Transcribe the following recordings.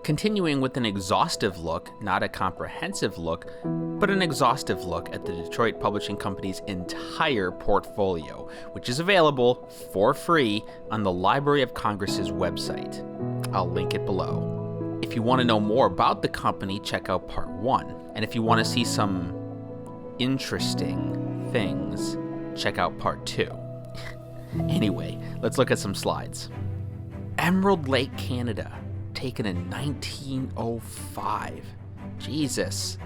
Continuing with an exhaustive look, not a comprehensive look, but an exhaustive look at the Detroit Publishing Company's entire portfolio, which is available for free on the Library of Congress's website. I'll link it below. If you want to know more about the company, check out part 1. And if you want to see some interesting things, check out part 2. Anyway, let's look at some slides. Emerald Lake, Canada, taken in 1905. Jesus.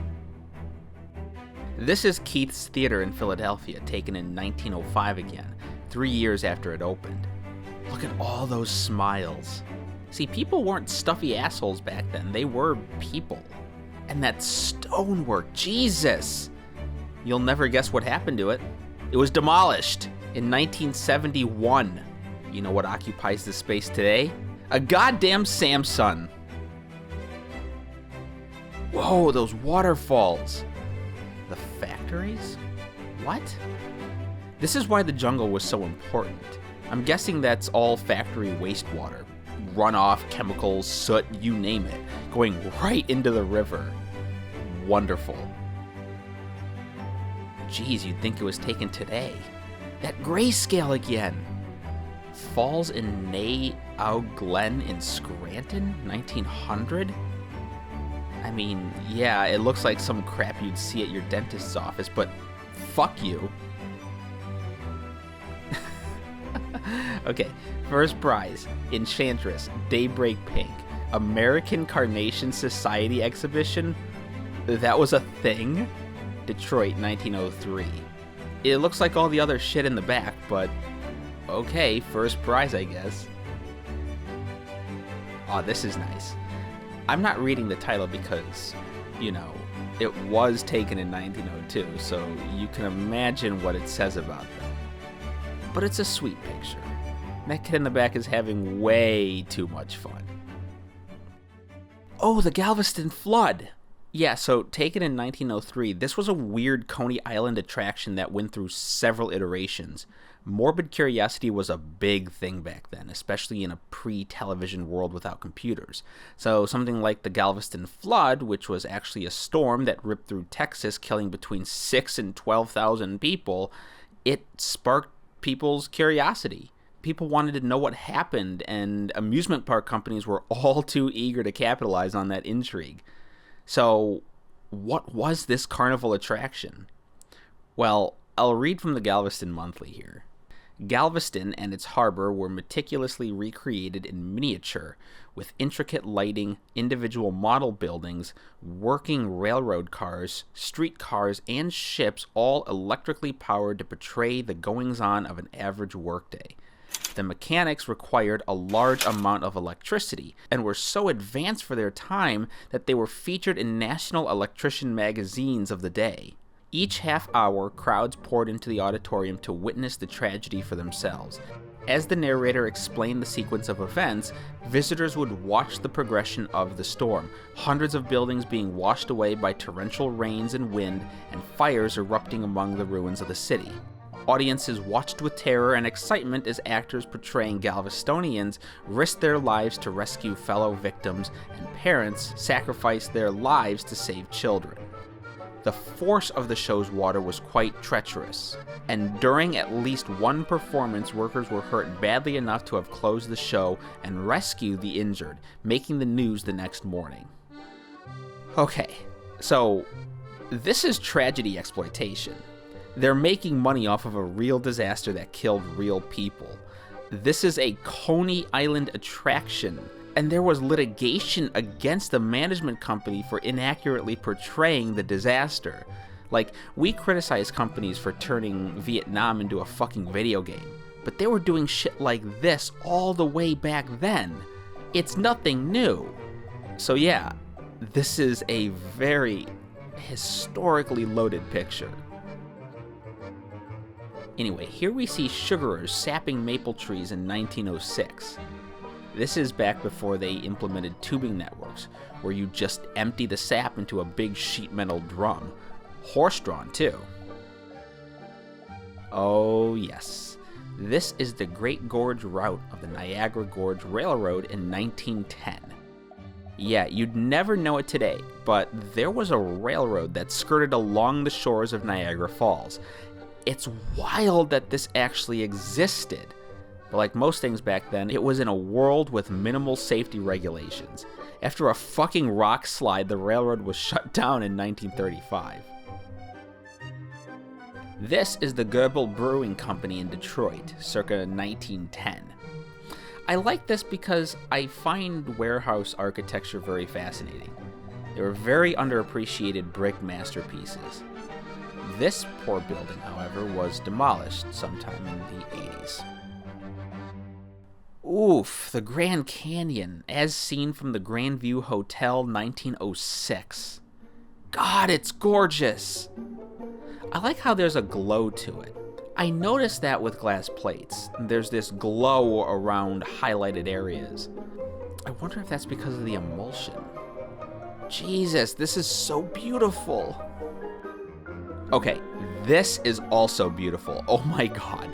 This is Keith's Theater in Philadelphia, taken in 1905 again, 3 years after it opened. Look at all those smiles. See, people weren't stuffy assholes back then, they were people. And that stonework, Jesus! You'll never guess what happened to it. It was demolished in 1971. You know what occupies the space today? A goddamn Samsung. Whoa, those waterfalls. The factories? What? This is why the jungle was so important. I'm guessing that's all factory wastewater. Runoff, chemicals, soot, you name it. Going right into the river. Wonderful. Geez, you'd think it was taken today. That grayscale again. Falls in Nay-Ow Glen in Scranton, 1900? I mean, yeah, it looks like some crap you'd see at your dentist's office, but fuck you. Okay, first prize, Enchantress, Daybreak Pink, American Carnation Society exhibition? That was a thing? Detroit, 1903. It looks like all the other shit in the back, but okay, first prize, I guess. Aw, this is nice. I'm not reading the title because, you know, it was taken in 1902, so you can imagine what it says about them. But it's a sweet picture. That kid in the back is having way too much fun. Oh, the Galveston flood! Yeah, so taken in 1903, this was a weird Coney Island attraction that went through several iterations. Morbid curiosity was a big thing back then, especially in a pre-television world without computers. So something like the Galveston flood, which was actually a storm that ripped through Texas, killing between 6,000 and 12,000 people, it sparked people's curiosity. People wanted to know what happened, and amusement park companies were all too eager to capitalize on that intrigue. So, what was this carnival attraction? Well, I'll read from the Galveston Monthly here. Galveston and its harbor were meticulously recreated in miniature, with intricate lighting, individual model buildings, working railroad cars, streetcars, and ships all electrically powered to portray the goings-on of an average workday. The mechanics required a large amount of electricity and were so advanced for their time that they were featured in national electrician magazines of the day. Each half hour, crowds poured into the auditorium to witness the tragedy for themselves. As the narrator explained the sequence of events, visitors would watch the progression of the storm, hundreds of buildings being washed away by torrential rains and wind, and fires erupting among the ruins of the city. Audiences watched with terror and excitement as actors portraying Galvestonians risked their lives to rescue fellow victims, and parents sacrificed their lives to save children. The force of the show's water was quite treacherous, and during at least one performance, workers were hurt badly enough to have closed the show and rescue the injured, making the news the next morning. Okay, so this is tragedy exploitation. They're making money off of a real disaster that killed real people. This is a Coney Island attraction, and there was litigation against the management company for inaccurately portraying the disaster. Like, we criticize companies for turning Vietnam into a fucking video game, but they were doing shit like this all the way back then. It's nothing new. So yeah, this is a very historically loaded picture. Anyway, here we see sugarers sapping maple trees in 1906. This is back before they implemented tubing networks, where you just empty the sap into a big sheet metal drum. Horse-drawn, too. Oh, yes. This is the Great Gorge route of the Niagara Gorge Railroad in 1910. Yeah, you'd never know it today, but there was a railroad that skirted along the shores of Niagara Falls. It's wild that this actually existed. But like most things back then, it was in a world with minimal safety regulations. After a fucking rock slide, the railroad was shut down in 1935. This is the Goebel Brewing Company in Detroit, circa 1910. I like this because I find warehouse architecture very fascinating. They were very underappreciated brick masterpieces. This poor building, however, was demolished sometime in the 80s. Oof, the Grand Canyon, as seen from the Grandview Hotel, 1906. God, it's gorgeous! I like how there's a glow to it. I noticed that with glass plates. There's this glow around highlighted areas. I wonder if that's because of the emulsion. Jesus, this is so beautiful. Okay, this is also beautiful. Oh my god.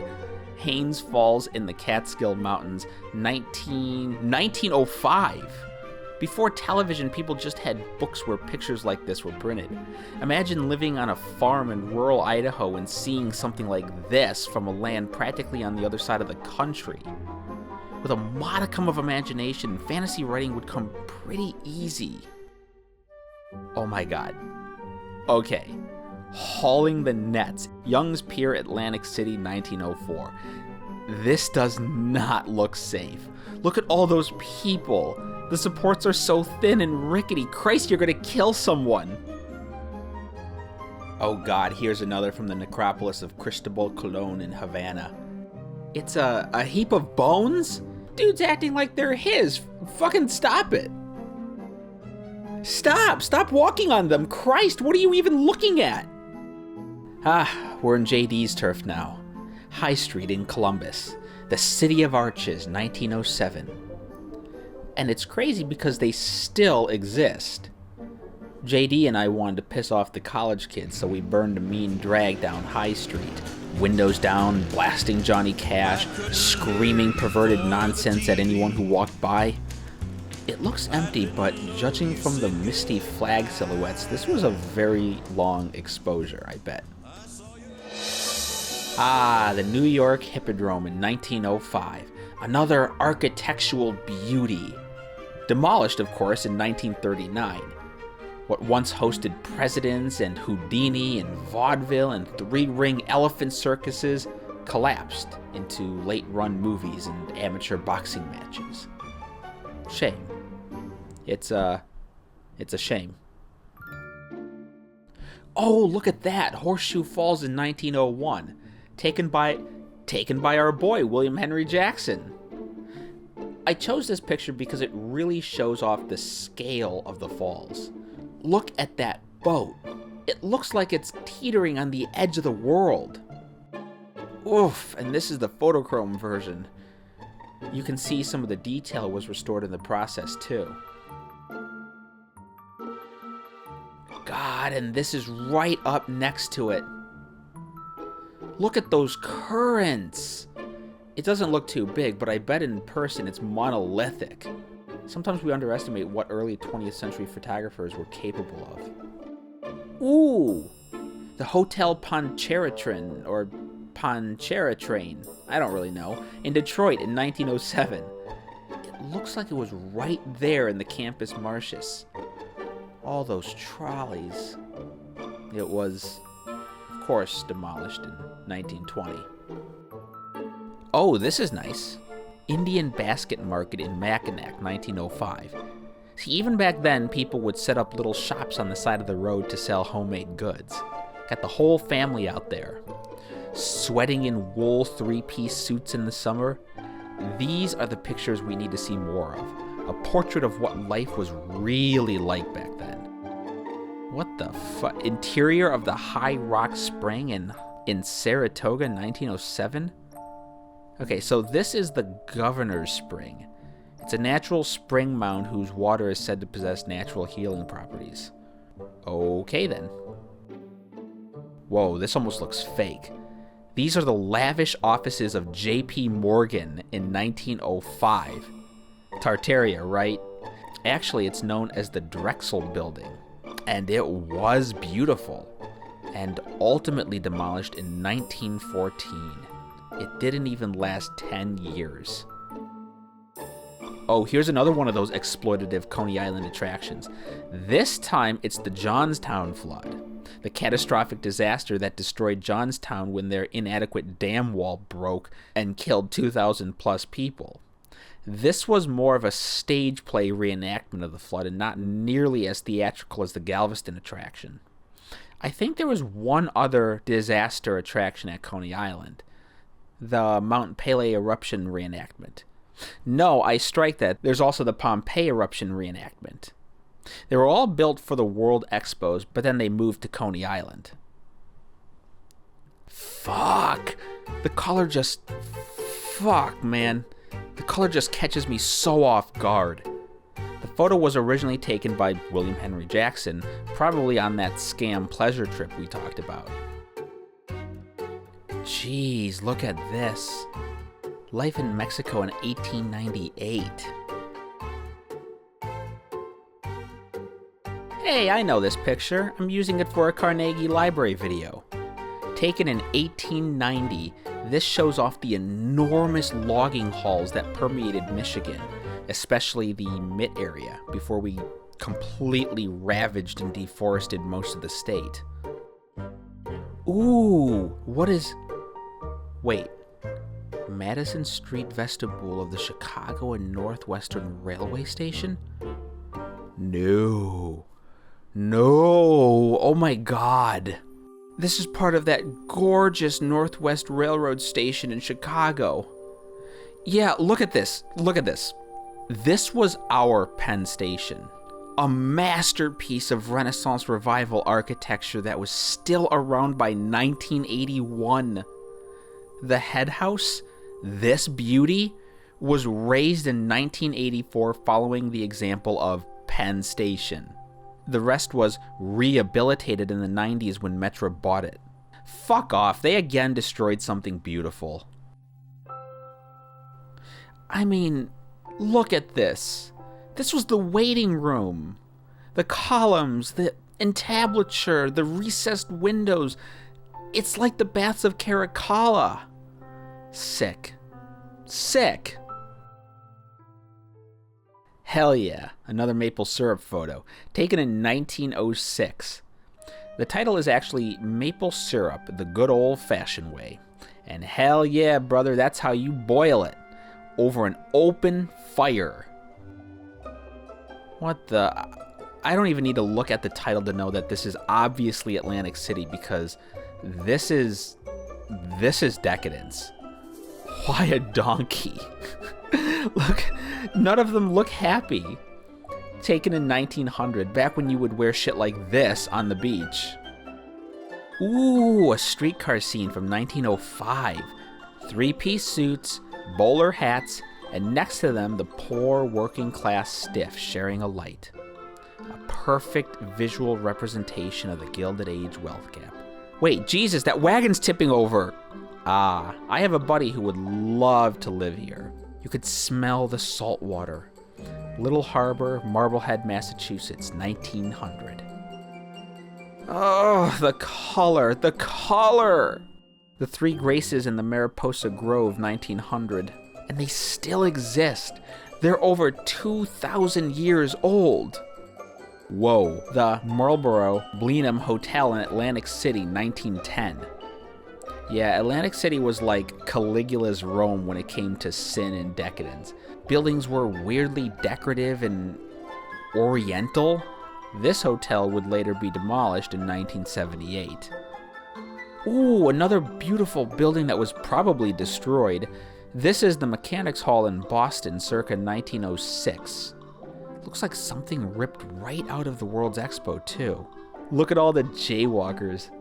Haines Falls in the Catskill Mountains, 1905. Before television, people just had books where pictures like this were printed. Imagine living on a farm in rural Idaho and seeing something like this from a land practically on the other side of the country. With a modicum of imagination, fantasy writing would come pretty easy. Oh my god. Okay. Hauling the Nets, Young's Pier, Atlantic City, 1904. This does not look safe. Look at all those people. The supports are so thin and rickety. Christ, you're gonna kill someone. Oh god, here's another from the necropolis of Cristobal Colon in Havana. It's a heap of bones? Dude's acting like they're his. Fucking stop it. Stop walking on them. Christ, what are you even looking at? We're in JD's turf now. High Street in Columbus. The City of Arches, 1907. And it's crazy because they still exist. JD and I wanted to piss off the college kids, so we burned a mean drag down High Street. Windows down, blasting Johnny Cash, screaming perverted nonsense at anyone who walked by. It looks empty, but judging from the misty flag silhouettes, this was a very long exposure, I bet. The New York Hippodrome in 1905. Another architectural beauty. Demolished, of course, in 1939. What once hosted presidents and Houdini and vaudeville and three-ring elephant circuses collapsed into late-run movies and amateur boxing matches. Shame. It's a shame. Oh, look at that! Horseshoe Falls in 1901. Taken by our boy, William Henry Jackson. I chose this picture because it really shows off the scale of the falls. Look at that boat. It looks like it's teetering on the edge of the world. Oof, and this is the photochrome version. You can see some of the detail was restored in the process too. God, and this is right up next to it. Look at those currents. It doesn't look too big, but I bet in person it's monolithic. Sometimes we underestimate what early 20th century photographers were capable of. Ooh! The Hotel Pontchartrain, or Pontchartrain, I don't really know, in Detroit in 1907. It looks like it was right there in the Campus Martius. All those trolleys. It was, of course, demolished in 1920. Oh, this is nice. Indian Basket Market in Mackinac, 1905. See, even back then, people would set up little shops on the side of the road to sell homemade goods. Got the whole family out there. Sweating in wool three-piece suits in the summer. These are the pictures we need to see more of. A portrait of what life was really like back then. What the fuck? Interior of the High Rock Spring in Saratoga, 1907? Okay, so this is the Governor's Spring. It's a natural spring mound whose water is said to possess natural healing properties. Okay then. Whoa, this almost looks fake. These are the lavish offices of J.P. Morgan in 1905. Tartaria, right? Actually, it's known as the Drexel Building, and it was beautiful, and ultimately demolished in 1914. It didn't even last 10 years. Oh, here's another one of those exploitative Coney Island attractions. This time, it's the Johnstown flood, the catastrophic disaster that destroyed Johnstown when their inadequate dam wall broke and killed 2,000 plus people. This was more of a stage play reenactment of the flood and not nearly as theatrical as the Galveston attraction. I think there was one other disaster attraction at Coney Island, the Mount Pelée eruption reenactment. No, I strike that. There's also the Pompeii eruption reenactment. They were all built for the World Expos, but then they moved to Coney Island. Fuck, man. The color just catches me so off guard. The photo was originally taken by William Henry Jackson, probably on that scam pleasure trip we talked about. Jeez, look at this. Life in Mexico in 1898. Hey, I know this picture. I'm using it for a Carnegie Library video. Taken in 1890, this shows off the enormous logging halls that permeated Michigan, especially the Mitt area, before we completely ravaged and deforested most of the state. Ooh, wait. Madison Street vestibule of the Chicago and Northwestern Railway Station? No, oh my god. This is part of that gorgeous Northwest Railroad station in Chicago. Yeah, look at this. This was our Penn Station. A masterpiece of Renaissance Revival architecture that was still around by 1981. The head house, this beauty, was raised in 1984 following the example of Penn Station. The rest was rehabilitated in the 90s when Metro bought it. Fuck off, they again destroyed something beautiful. I mean, look at this. This was the waiting room. The columns, the entablature, the recessed windows. It's like the Baths of Caracalla. Sick. Hell yeah, another maple syrup photo, taken in 1906. The title is actually Maple Syrup, the Good Old-Fashioned Way. And hell yeah, brother, that's how you boil it. Over an open fire. What the... I don't even need to look at the title to know that this is obviously Atlantic City, because this is decadence. Why a donkey? Look, none of them look happy. Taken in 1900, back when you would wear shit like this on the beach. Ooh, a streetcar scene from 1905. Three-piece suits, bowler hats, and next to them, the poor working-class stiff sharing a light. A perfect visual representation of the Gilded Age wealth gap. Wait, Jesus, that wagon's tipping over! Ah, I have a buddy who would love to live here. You could smell the salt water. Little Harbor, Marblehead, Massachusetts, 1900. Oh, the color! The Three Graces in the Mariposa Grove, 1900. And they still exist. They're over 2,000 years old. Whoa, the Marlborough Blenheim Hotel in Atlantic City, 1910. Yeah, Atlantic City was like Caligula's Rome when it came to sin and decadence. Buildings were weirdly decorative and oriental. This hotel would later be demolished in 1978. Ooh, another beautiful building that was probably destroyed. This is the Mechanics Hall in Boston, circa 1906. Looks like something ripped right out of the World's Expo, too. Look at all the jaywalkers.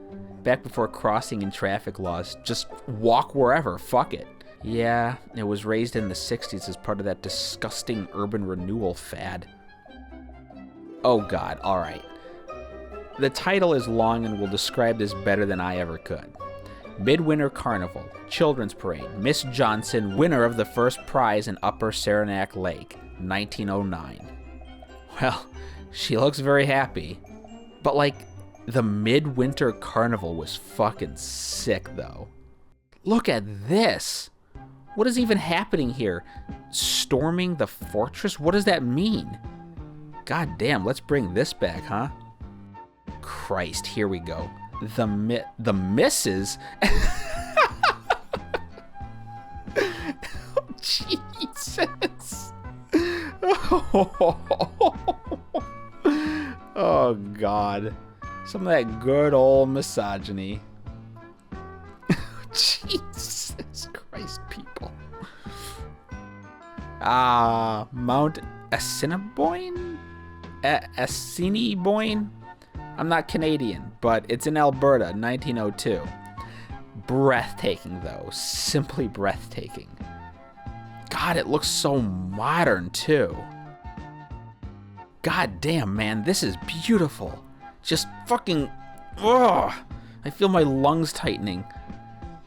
Back before crossing and traffic laws, just walk wherever, fuck it. Yeah, it was raised in the 60s as part of that disgusting urban renewal fad. Oh god, alright. The title is long and will describe this better than I ever could. Midwinter Carnival, Children's Parade, Miss Johnson, winner of the first prize in Upper Saranac Lake, 1909. Well, she looks very happy. But like, the midwinter carnival was fucking sick though. Look at this. What is even happening here? Storming the fortress? What does that mean? God damn, let's bring this back, huh? Christ, here we go. The misses? Oh, Jesus. Oh, God. Some of that good old misogyny. Jesus Christ, people. Mount Assiniboine? Assiniboine? I'm not Canadian, but it's in Alberta, 1902. Breathtaking, though. Simply breathtaking. God, it looks so modern, too. God damn, man, this is beautiful. Just fucking... Ugh! I feel my lungs tightening.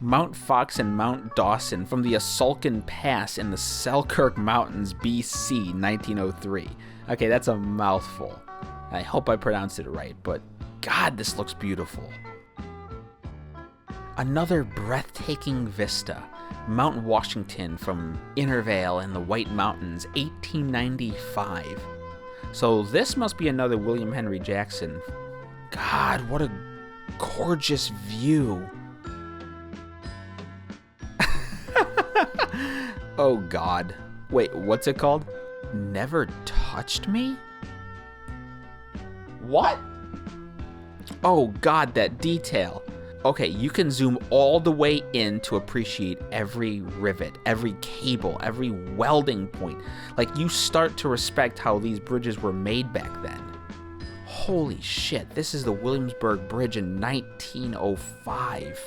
Mount Fox and Mount Dawson from the Asulkin Pass in the Selkirk Mountains, BC, 1903. Okay, that's a mouthful. I hope I pronounced it right, but God, this looks beautiful. Another breathtaking vista. Mount Washington from Intervale in the White Mountains, 1895. So this must be another William Henry Jackson. God, what a gorgeous view. Oh God. Wait, what's it called? Never touched me? What? Oh God, that detail. Okay, you can zoom all the way in to appreciate every rivet, every cable, every welding point. Like, you start to respect how these bridges were made back then. Holy shit, this is the Williamsburg Bridge in 1905.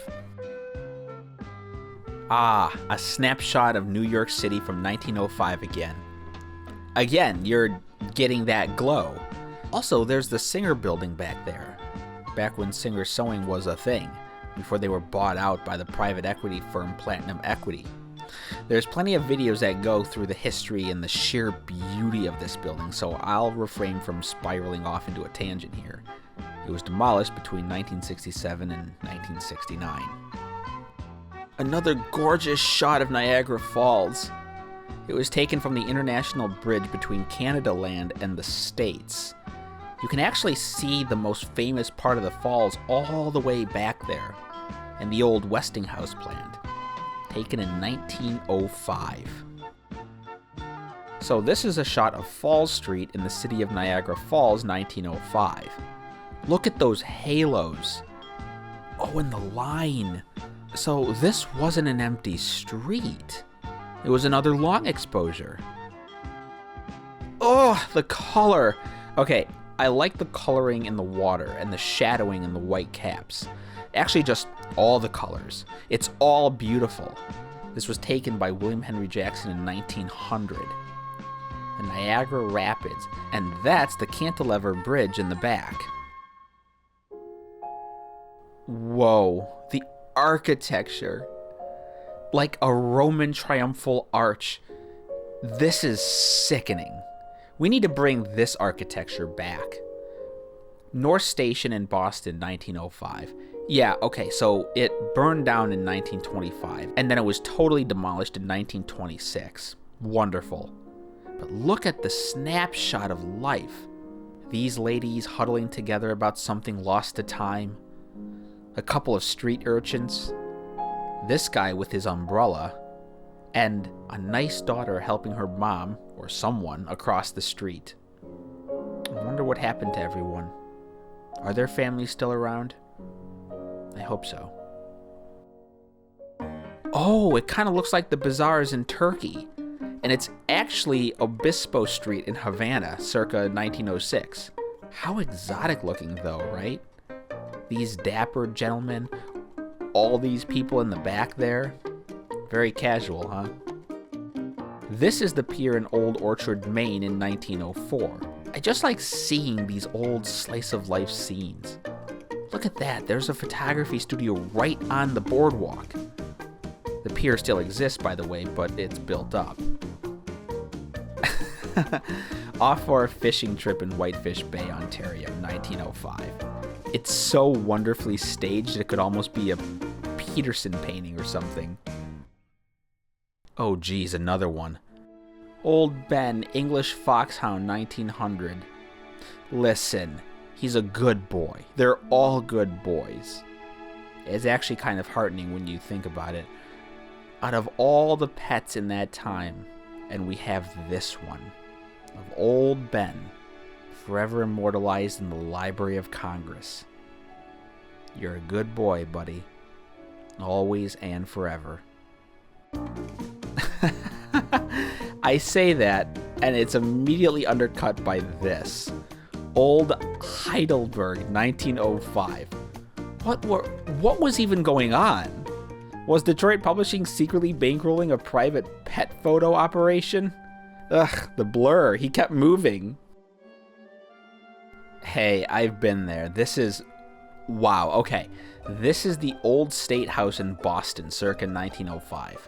Ah, a snapshot of New York City from 1905 again. Again, you're getting that glow. Also, there's the Singer building back there. Back when Singer Sewing was a thing, before they were bought out by the private equity firm Platinum Equity. There's plenty of videos that go through the history and the sheer beauty of this building, so I'll refrain from spiraling off into a tangent here. It was demolished between 1967 and 1969. Another gorgeous shot of Niagara Falls. It was taken from the international bridge between Canada Land and the States. You can actually see the most famous part of the falls all the way back there, and the old Westinghouse plant, taken in 1905. So this is a shot of Falls Street in the city of Niagara Falls, 1905. Look at those halos. Oh, and the line. So this wasn't an empty street. It was another long exposure. Oh, the color. Okay, I like the coloring in the water and the shadowing in the white caps. Actually, just all the colors. It's all beautiful. This was taken by William Henry Jackson in 1900. The Niagara Rapids, and that's the cantilever bridge in the back. Whoa, the architecture. Like a Roman triumphal arch. This is sickening. We need to bring this architecture back. North Station in Boston, 1905. Yeah, okay, so it burned down in 1925, and then it was totally demolished in 1926. Wonderful. But look at the snapshot of life. These ladies huddling together about something lost to time. A couple of street urchins. This guy with his umbrella. And a nice daughter helping her mom, or someone, across the street. I wonder what happened to everyone. Are their families still around? I hope so. Oh, it kind of looks like the bazaars in Turkey. And it's actually Obispo Street in Havana, circa 1906. How exotic looking though, right? These dapper gentlemen, all these people in the back there. Very casual, huh? This is the pier in Old Orchard, Maine in 1904. I just like seeing these old slice-of-life scenes. Look at that, there's a photography studio right on the boardwalk. The pier still exists, by the way, but it's built up. off for a fishing trip in Whitefish Bay, Ontario, 1905. It's so wonderfully staged it could almost be a Peterson painting or something. Oh geez, another one. Old Ben, English Foxhound, 1900. Listen, he's a good boy. They're all good boys. It's actually kind of heartening when you think about it. Out of all the pets in that time, and we have this one, of old Ben, forever immortalized in the Library of Congress. You're a good boy, buddy. Always and forever. I say that, and it's immediately undercut by this. Old Heidelberg, 1905. What was even going on? Was Detroit Publishing secretly bankrolling a private pet photo operation? Ugh, the blur. He kept moving. Hey, I've been there. This is... Wow, okay. This is the Old State House in Boston, circa 1905.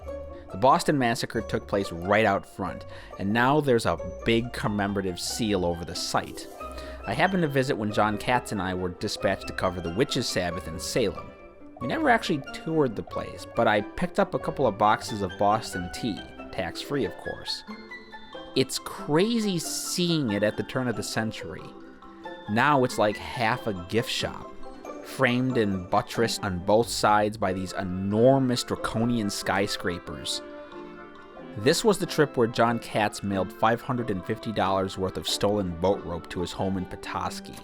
The Boston Massacre took place right out front, and now there's a big commemorative seal over the site. I happened to visit when John Katz and I were dispatched to cover the Witches' Sabbath in Salem. We never actually toured the place, but I picked up a couple of boxes of Boston tea, tax-free of course. It's crazy seeing it at the turn of the century. Now it's like half a gift shop, framed and buttressed on both sides by these enormous draconian skyscrapers. This was the trip where John Katz mailed $550 worth of stolen boat rope to his home in Petoskey.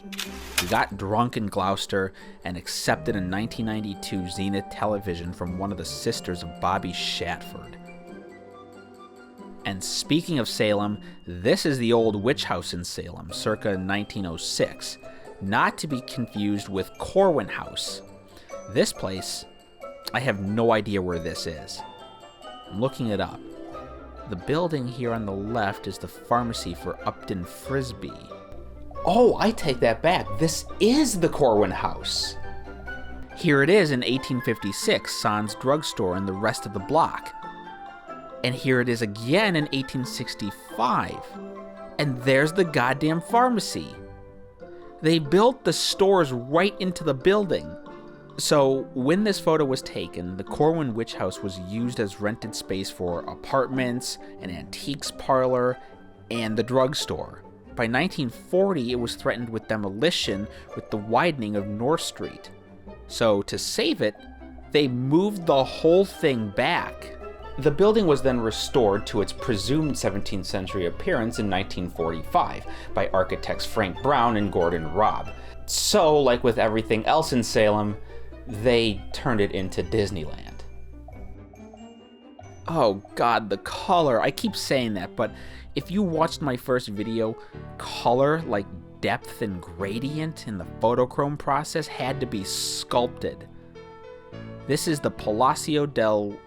He got drunk in Gloucester and accepted a 1992 Zenith television from one of the sisters of Bobby Shatford. And speaking of Salem, this is the old witch house in Salem, circa 1906, not to be confused with Corwin House. This place, I have no idea where this is. I'm looking it up. The building here on the left is the pharmacy for Upton Frisbee. Oh, I take that back. This is the Corwin House. Here it is in 1856, Son's drugstore and the rest of the block. And here it is again in 1865. And there's the goddamn pharmacy. They built the stores right into the building. So when this photo was taken, the Corwin Witch House was used as rented space for apartments, an antiques parlor, and the drugstore. By 1940, it was threatened with demolition with the widening of North Street. So to save it, they moved the whole thing back. The building was then restored to its presumed 17th century appearance in 1945 by architects Frank Brown and Gordon Robb. So, like with everything else in Salem, they turned it into Disneyland. Oh god, the color. I keep saying that, but if you watched my first video, color, like depth and gradient in the photochrome process, had to be sculpted. This is the Palacio del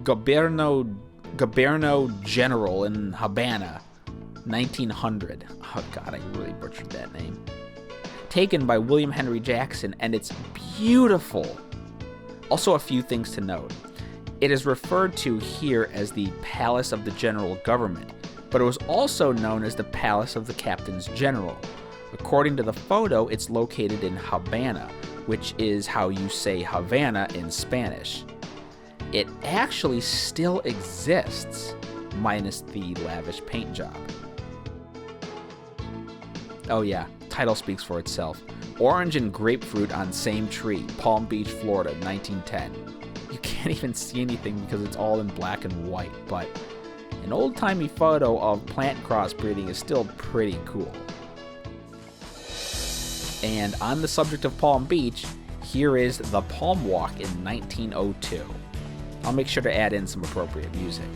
Gobierno General in Habana, 1900. Oh god, I really butchered that name. Taken by William Henry Jackson, and it's beautiful. Also, a few things to note. It is referred to here as the Palace of the General Government, but it was also known as the Palace of the Captains General. According to the photo, it's located in Habana, which is how you say Havana in Spanish. It actually still exists, minus the lavish paint job. Oh yeah, title speaks for itself. Orange and grapefruit on same tree, Palm Beach, Florida, 1910. You can't even see anything because it's all in black and white, but an old-timey photo of plant crossbreeding is still pretty cool. And on the subject of Palm Beach, here is The Palm Walk in 1902. I'll make sure to add in some appropriate music.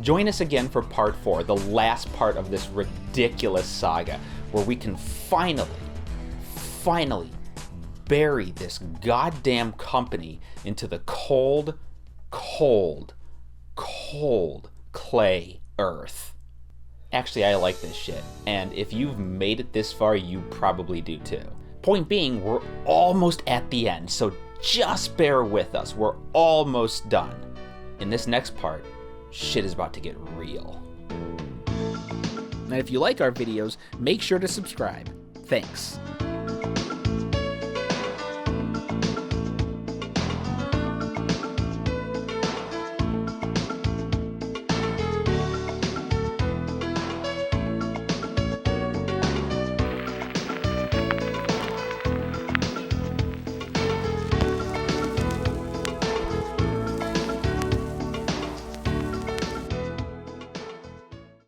Join us again for part 4, the last part of this ridiculous saga, where we can finally bury this goddamn company into the cold clay earth. Actually, I like this shit, and if you've made it this far, you probably do too. Point being, we're almost at the end, so just bear with us. We're almost done. In this next part, shit is about to get real. And if you like our videos, make sure to subscribe. Thanks.